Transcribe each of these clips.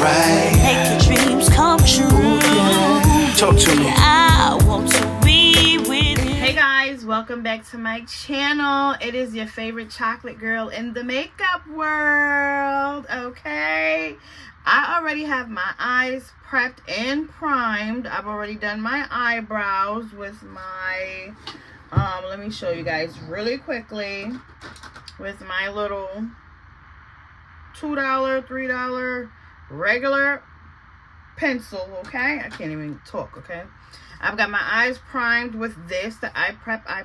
right. Make your dreams come true. Talk to me. I want to be with you. Hey guys, welcome back to my channel. It is your favorite chocolate girl in the makeup world, okay? I already have my eyes prepped and primed. I've already done my eyebrows with my, let me show you guys really quickly, with my little $2, $3 regular pencil, okay? I can't even talk, okay? I've got my eyes primed with this, the Eye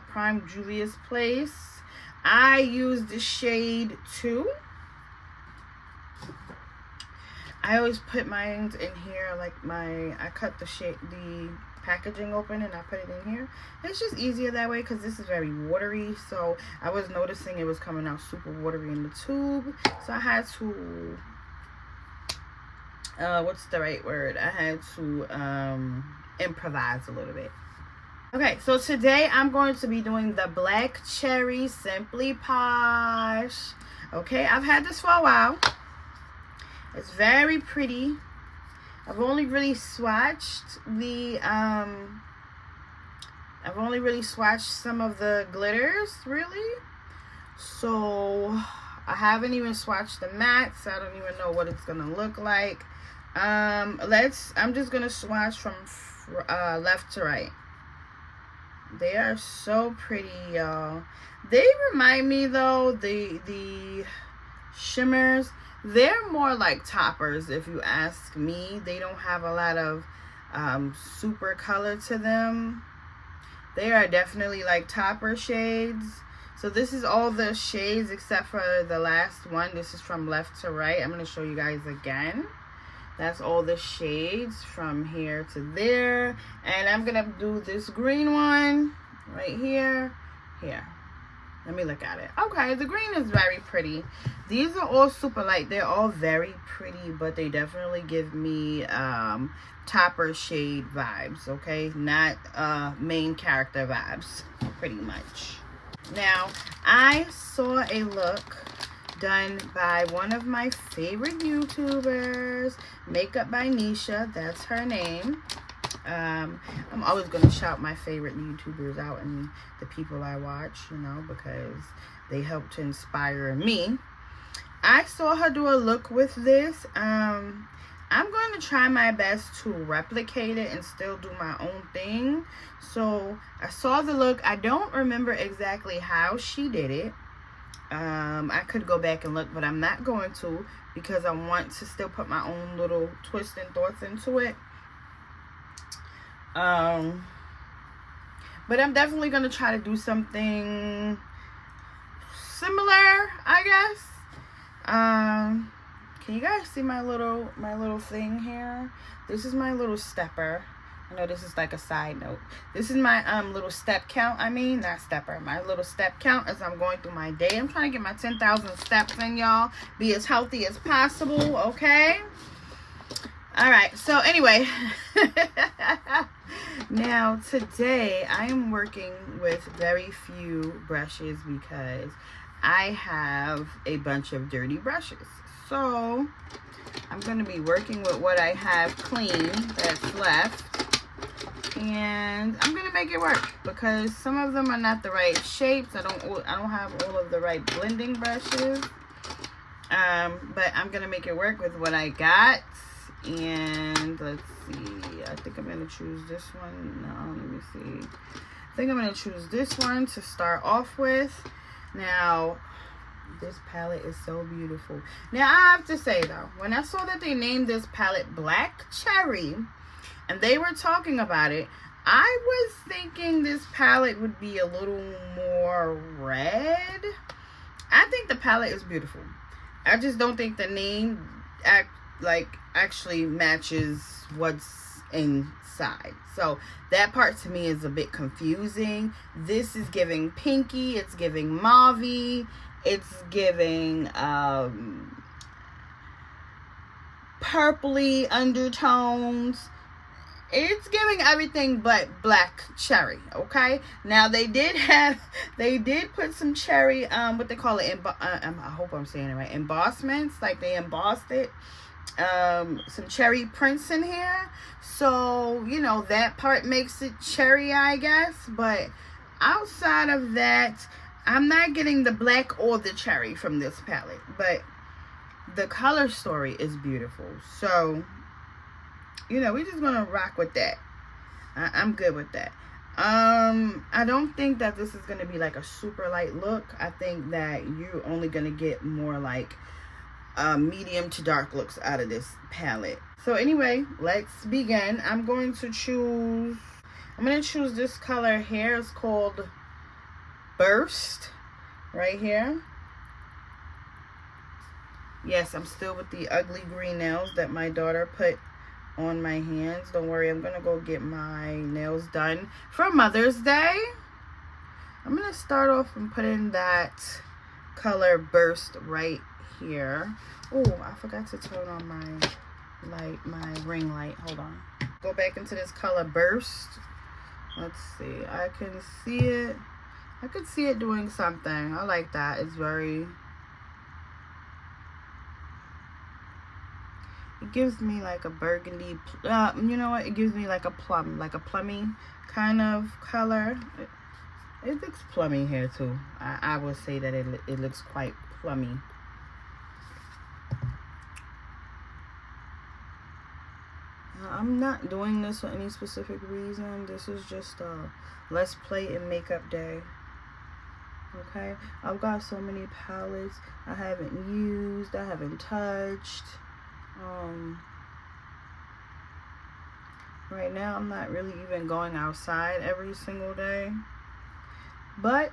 Prime Juvia's Place. I use the shade 2. I always put mine in here, like I cut the packaging open and I put it in here. It's just easier that way because this is very watery. So I was noticing it was coming out super watery in the tube. So I had to, what's the right word? I had to improvise a little bit. Okay, so today I'm going to be doing the Black Cherry Simply Posh. Okay, I've had this for a while. It's very pretty. I've only really swatched some of the glitters, really. So I haven't even swatched the mattes. I don't even know what it's gonna look like. I'm just gonna swatch from left to right. They are so pretty, y'all. They remind me though, the shimmers, they're more like toppers if you ask me. They don't have a lot of super color to them. They are definitely like topper shades. So this is all the shades except for the last one. This is from left to right. I'm going to show you guys again. That's all the shades from here to there. And I'm going to do this green one right here. Here. Let me look at it. Okay, the green is very pretty. These are all super light. They're all very pretty, but they definitely give me topper shade vibes, okay? Not main character vibes, pretty much. Now, I saw a look done by one of my favorite YouTubers, Makeup by Nisha. That's her name. I'm always going to shout my favorite YouTubers out and the people I watch, you know, because they help to inspire me. I saw her do a look with this. I'm going to try my best to replicate it and still do my own thing. So I saw the look. I don't remember exactly how she did it. I could go back and look, but I'm not going to because I want to still put my own little twist and thoughts into it. But I'm definitely gonna try to do something similar, I guess. Can you guys see my little thing here? This is my little stepper. I know this is like a side note. This is my little step count. I mean, not stepper. My little step count as I'm going through my day. I'm trying to get my 10,000 steps in, y'all. Be as healthy as possible, okay? All right. So anyway. Now today I am working with very few brushes because I have a bunch of dirty brushes. So I'm going to be working with what I have clean that's left, and I'm going to make it work because some of them are not the right shapes. I don't have all of the right blending brushes, but I'm going to make it work with what I got. And let's see, I think I'm going to choose this one. No, let me see. I think I'm going to choose this one to start off with. Now, this palette is so beautiful. Now, I have to say, though, when I saw that they named this palette Black Cherry, and they were talking about it, I was thinking this palette would be a little more red. I think the palette is beautiful. I just don't think the name actually matches what's inside. So that part to me is a bit confusing. This is giving pinky, it's giving mauve-y, it's giving purpley undertones. It's giving everything but black cherry. Okay, now they did put some cherry, what they call it, I hope I'm saying it right, embossments, like they embossed it some cherry prints in here. So, you know, that part makes it cherry, I guess. But outside of that, I'm not getting the black or the cherry from this palette. But the color story is beautiful. So, you know, we're just going to rock with that. I'm good with that. I don't think that this is going to be like a super light look. I think that you're only going to get more like medium to dark looks out of this palette. So anyway, let's begin. I'm going to choose this color here. It's called Burst right here. Yes, I'm still with the ugly green nails that my daughter put on my hands. Don't worry, I'm gonna go get my nails done for Mother's Day. I'm gonna start off and put in that color Burst right here. Oh, I forgot to turn on my ring light. Hold on. Go back into this color Burst. Let's see. I can see it. I could see it doing something. I like that. It's very... It gives me like a burgundy, you know what? It gives me like a plum, like a plummy kind of color. It looks plummy here too. I would say that it looks quite plummy. I'm not doing this for any specific reason. This is just a let's play and makeup day. Okay? I've got so many palettes I haven't used, I haven't touched. Right now I'm not really even going outside every single day, but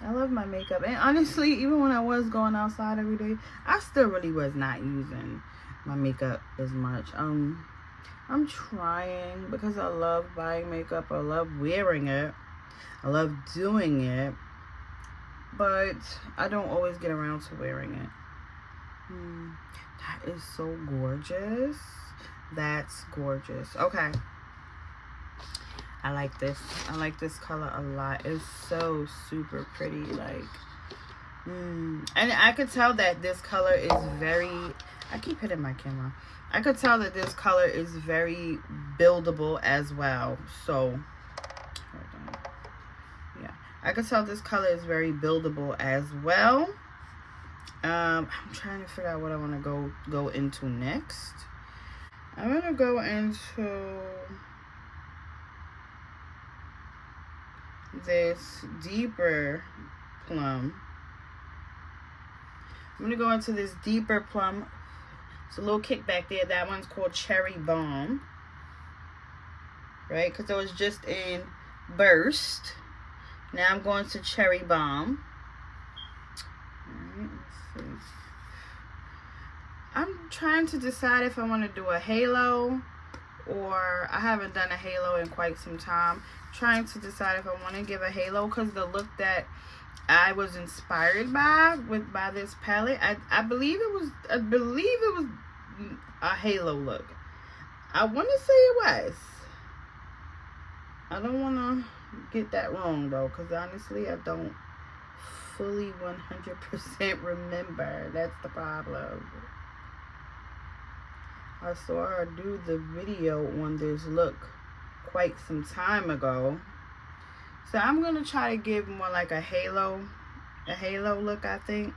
I love my makeup. And honestly, even when I was going outside every day, I still really was not using my makeup as much. I'm trying because I love buying makeup, I love wearing it, I love doing it, but I don't always get around to wearing it. That is so gorgeous. That's gorgeous. Okay. I like this. I like this color a lot. It's so super pretty. Like, and I could tell that this color is very... I keep hitting my camera. I could tell that this color is very buildable as well. So, hold on. Yeah. I could tell this color is very buildable as well. I'm trying to figure out what I want to go into next. I'm going to go into this deeper plum. I'm going to go into this deeper plum. It's a little kickback there. That one's called Cherry Bomb. Right? Because I was just in Burst. Now I'm going to Cherry Bomb. I'm trying to decide if I want to do a halo, or I haven't done a halo in quite some time. I'm trying to decide if I want to give a halo, because the look that I was inspired by this palette, I believe it was a halo look. I want to say it was. I don't want to get that wrong though, because honestly I don't fully 100% remember. That's the problem. I saw her do the video on this look quite some time ago. So I'm going to try to give more like a halo look, I think,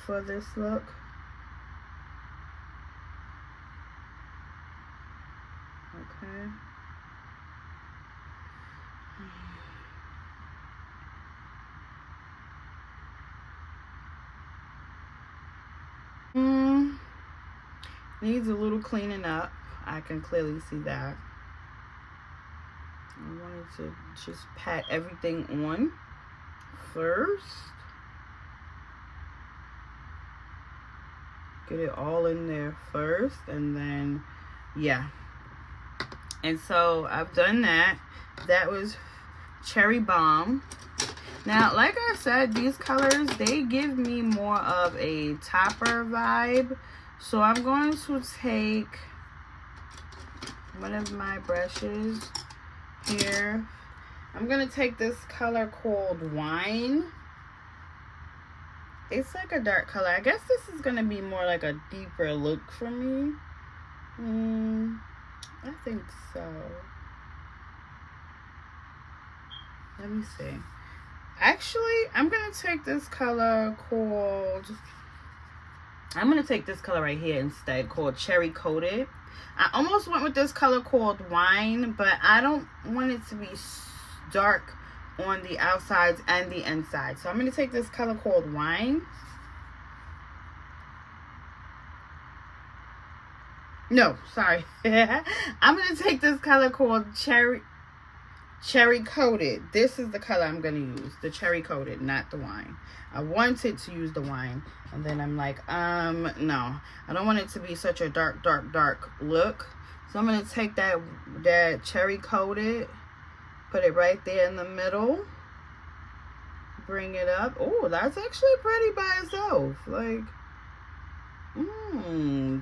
for this look. Okay. Needs a little cleaning up. I can clearly see that. I wanted to just pat everything on first. Get it all in there first, and then, yeah. And so I've done that. That was Cherry Bomb. Now, like I said, these colors, they give me more of a topper vibe. So I'm going to take one of my brushes here. I'm going to take this color called Wine. it's like a dark color. I guess this is gonna be more like a deeper look for me. I think so. Let me see. Actually, I'm gonna take this color called, I'm gonna take this color right here instead, called Cherry Coated. I almost went with this color called Wine, but I don't want it to be dark on the outsides and the inside. So I'm gonna take this color called Wine. No, sorry. I'm gonna take this color called Cherry Coated. This is the color I'm gonna use, the Cherry Coated, not the Wine. I wanted to use the Wine, and then I'm like, no, I don't want it to be such a dark look. So I'm gonna take that Cherry Coated, put it right there in the middle, bring it up. Oh, that's actually pretty by itself. Like,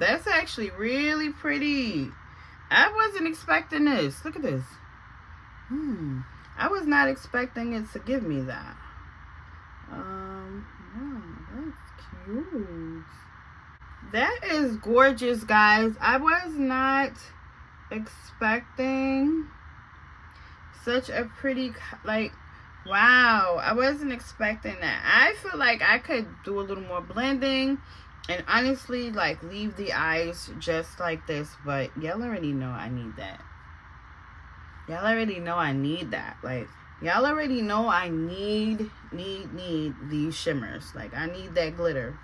that's actually really pretty. I wasn't expecting this. Look at this. I was not expecting it to give me that. Wow, that's cute. That is gorgeous, guys. I was not expecting such a pretty, like, wow. I wasn't expecting that. I feel like I could do a little more blending and honestly, like, leave the eyes just like this, but y'all already know I need that. Y'all already know I need that. Like, y'all already know I need these shimmers. Like, I need that glitter.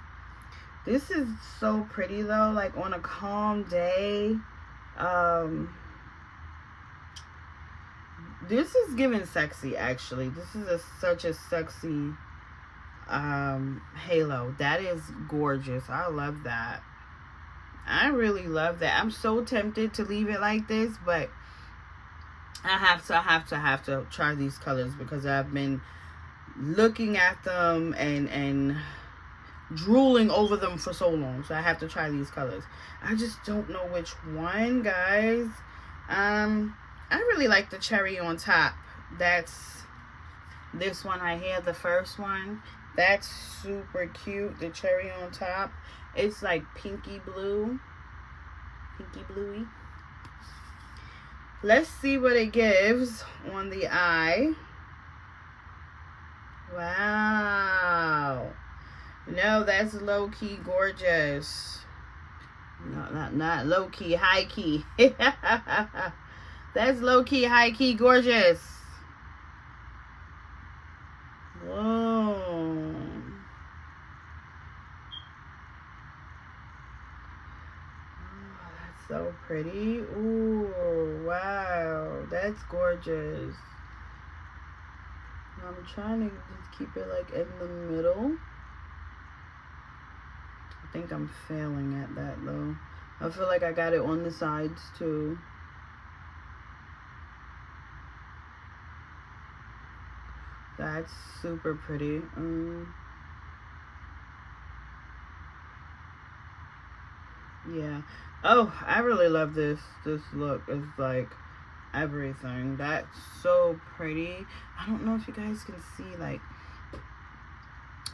This is so pretty, though. Like, on a calm day. This is giving sexy, actually. This is such a sexy halo. That is gorgeous. I love that. I really love that. I'm so tempted to leave it like this, but I have to try these colors because I've been looking at them and drooling over them for so long. So I have to try these colors. I just don't know which one, guys. I really like the cherry on top. That's this one right here, the first one. That's super cute. The cherry on top. It's like pinky blue. Pinky bluey. Let's see what it gives on the eye. Wow. No, that's low-key gorgeous. No, not low-key, high-key. That's low-key, high-key gorgeous. Whoa. So pretty. Ooh, wow, that's gorgeous. I'm trying to just keep it like in the middle. I think I'm failing at that though. I feel like I got it on the sides too. That's super pretty. Yeah. Oh, I really love this look. It's like everything. That's so pretty. I don't know if you guys can see, like,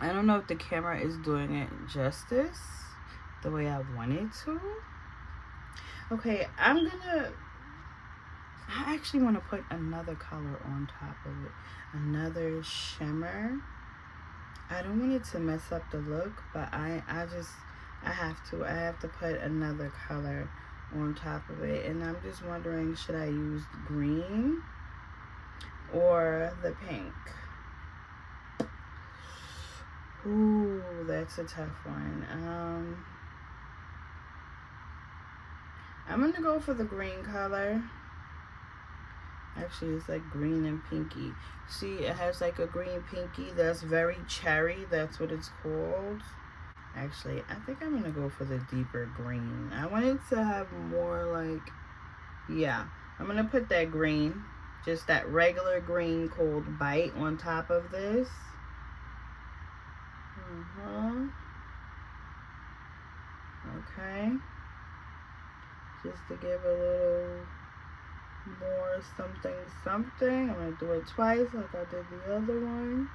I don't know if the camera is doing it justice the way I want it to. Okay, I actually want to put another color on top of it. Another shimmer. I don't want it to mess up the look, but I have to put another color on top of it. And I'm just wondering, should I use green or the pink? Ooh, that's a tough one. I'm gonna go for the green color. Actually, it's like green and pinky. See, it has like a green pinky that's very cherry. That's what it's called. Actually, I think I'm gonna go for the deeper green. I want it to have more like, yeah, I'm gonna put that green, just that regular green called Bite on top of this. Okay, just to give a little more something. I'm gonna do it twice like I did the other one.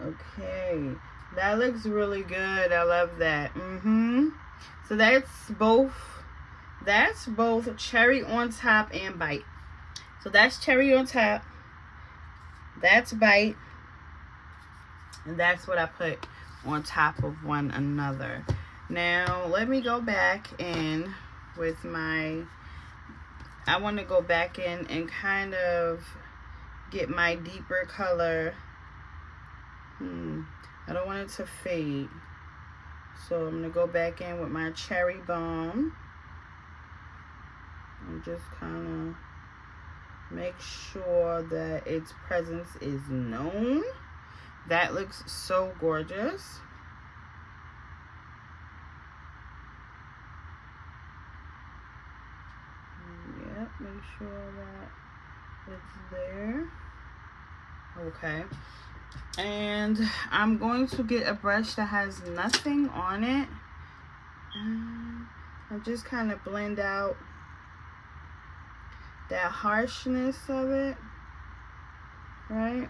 Okay, That looks really good. I love that. So that's both cherry on top and bite. So that's cherry on top. That's bite. And that's what I put on top of one another. Now, let me go back in with my... I want to go back in and kind of get my deeper color. I don't want it to fade. So I'm going to go back in with my cherry bomb. And just kind of make sure that its presence is known. That looks so gorgeous. Yep, make sure that it's there. Okay. And I'm going to get a brush that has nothing on it. I'll just kind of blend out that harshness of it, right?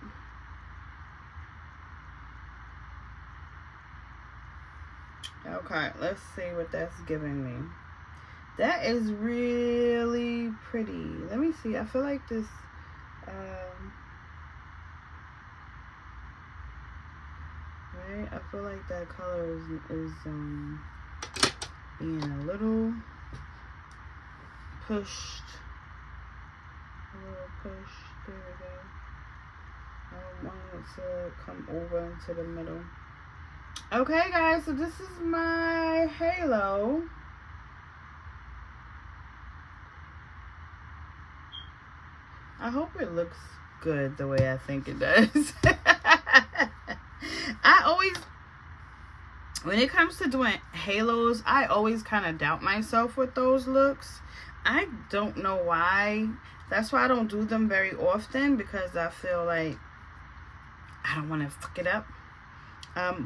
Okay, let's see what that's giving me. That is really pretty. Let me see. I feel like this right? I feel like that color is being a little pushed. A little pushed. There we go. I don't want it to come over into the middle. Okay, guys, so this is my halo. I hope it looks good the way I think it does. I always, when it comes to doing halos, I always kind of doubt myself with those looks. I don't know why. That's why I don't do them very often, because I feel like I don't want to fuck it up.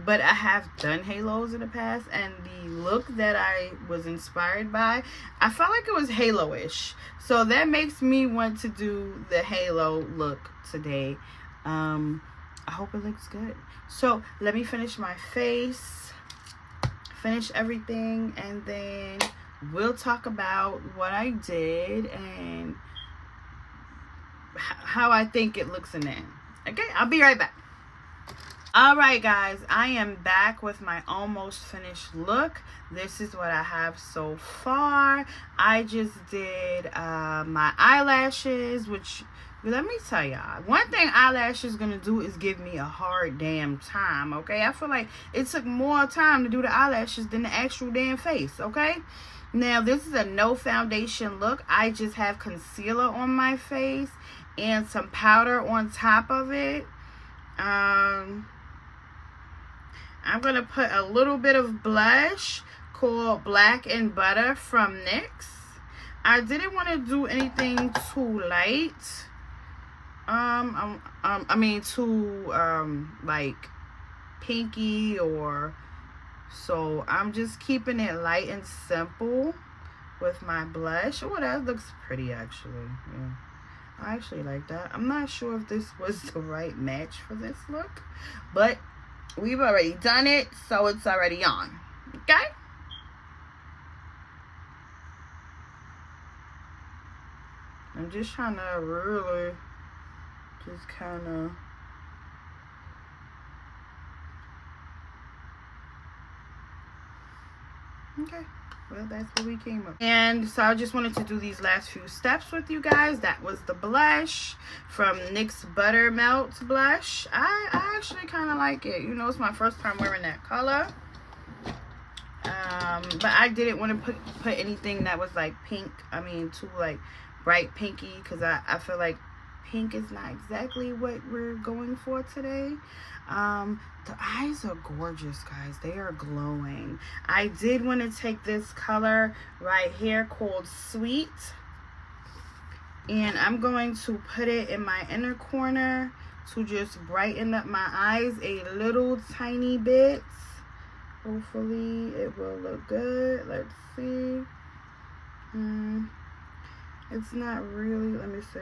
But I have done halos in the past, and the look that I was inspired by, I felt like it was halo-ish. So that makes me want to do the halo look today. I hope it looks good. So let me finish my face, finish everything, and then we'll talk about what I did and how I think it looks in the end. Okay, I'll be right back. Alright guys, I am back with my almost finished look. This is what I have so far. I just did my eyelashes, which, let me tell y'all, one thing eyelashes gonna do is give me a hard damn time, okay? I feel like it took more time to do the eyelashes than the actual damn face, okay? Now, this is a no foundation look. I just have concealer on my face and some powder on top of it. I'm going to put a little bit of blush called Black and Butter from NYX. I didn't want to do anything too light. Too, like, pinky or... So, I'm just keeping it light and simple with my blush. Oh, that looks pretty, actually. Yeah. I actually like that. I'm not sure if this was the right match for this look, but we've already done it, so it's already on. Okay? I'm just trying to really just kind of... Okay. Well, that's what we came up. And so I just wanted to do these last few steps with you guys. That was the blush from NYX Buttermelt Blush. I actually kind of like it. You know, it's my first time wearing that color. But I didn't want to put anything that was like pink. I mean, too like bright pinky, because I feel like pink is not exactly what we're going for today. The eyes are gorgeous, guys. They are glowing. I did want to take this color right here called Sweet, and I'm going to put it in my inner corner to just brighten up my eyes a little tiny bit. Hopefully it will look good. Let's see. It's not really, let me see.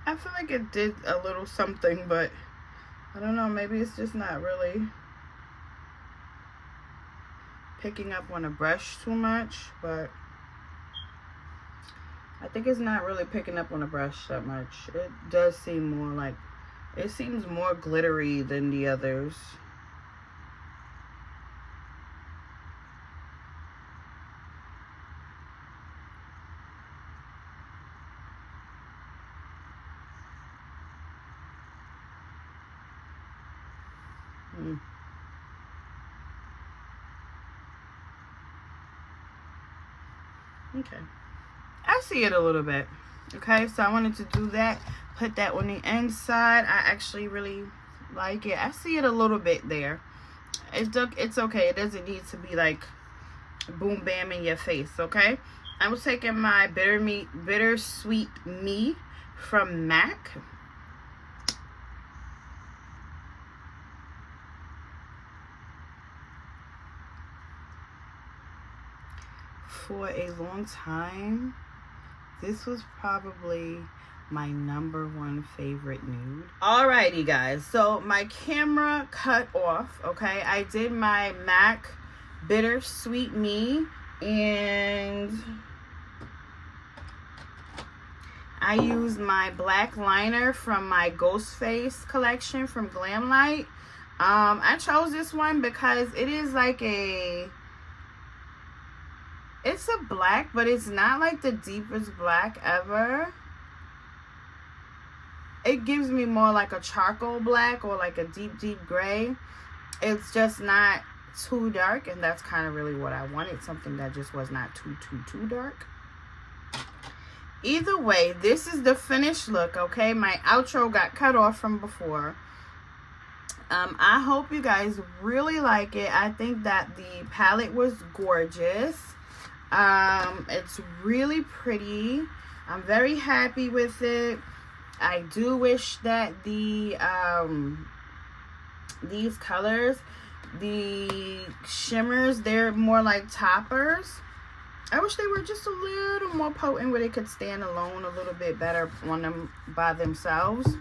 I feel like it did a little something, but I don't know, maybe it's just not really picking up on the brush too much, but I think it's not really picking up on the brush that much. It does seem more like, it seems more glittery than the others. Okay, I see it a little bit. Okay, so I wanted to do that, put that on the inside. I actually really like it. I see it a little bit there. It's okay. It doesn't need to be like boom bam in your face. Okay, I was taking my bittersweet me from MAC. For a long time, this was probably my #1 favorite nude. Alrighty guys, so my camera cut off. Okay, I did my MAC bittersweet me, and I used my black liner from my Ghostface collection from Glamlight. I chose this one because it is like it's a black, but it's not like the deepest black ever. It gives me more like a charcoal black or like a deep gray. It's just not too dark, and that's kind of really what I wanted, something that just was not too dark. Either way, this is the finished look. Okay, my outro got cut off from before. I hope you guys really like it. I think that the palette was gorgeous. It's really pretty. I'm very happy with it. I do wish that the these colors, the shimmers, they're more like toppers. I wish they were just a little more potent, where they could stand alone a little bit better on them by themselves.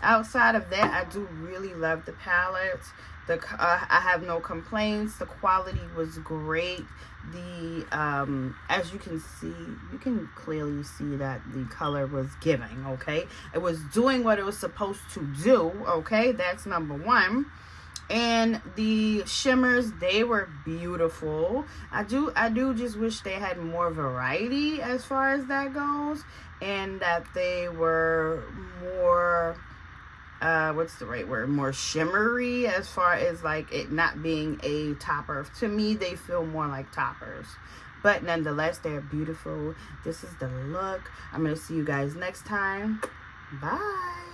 Outside of that, I do really love the palette. I have no complaints. The quality was great. The as you can see, you can clearly see that the color was giving. Okay, it was doing what it was supposed to do. Okay, that's #1. And the shimmers, they were beautiful. I do just wish they had more variety as far as that goes, and that they were more what's the right word, more shimmery, as far as like it not being a topper. To me, they feel more like toppers, but nonetheless, they're beautiful. This is the look. I'm gonna see you guys next time. Bye.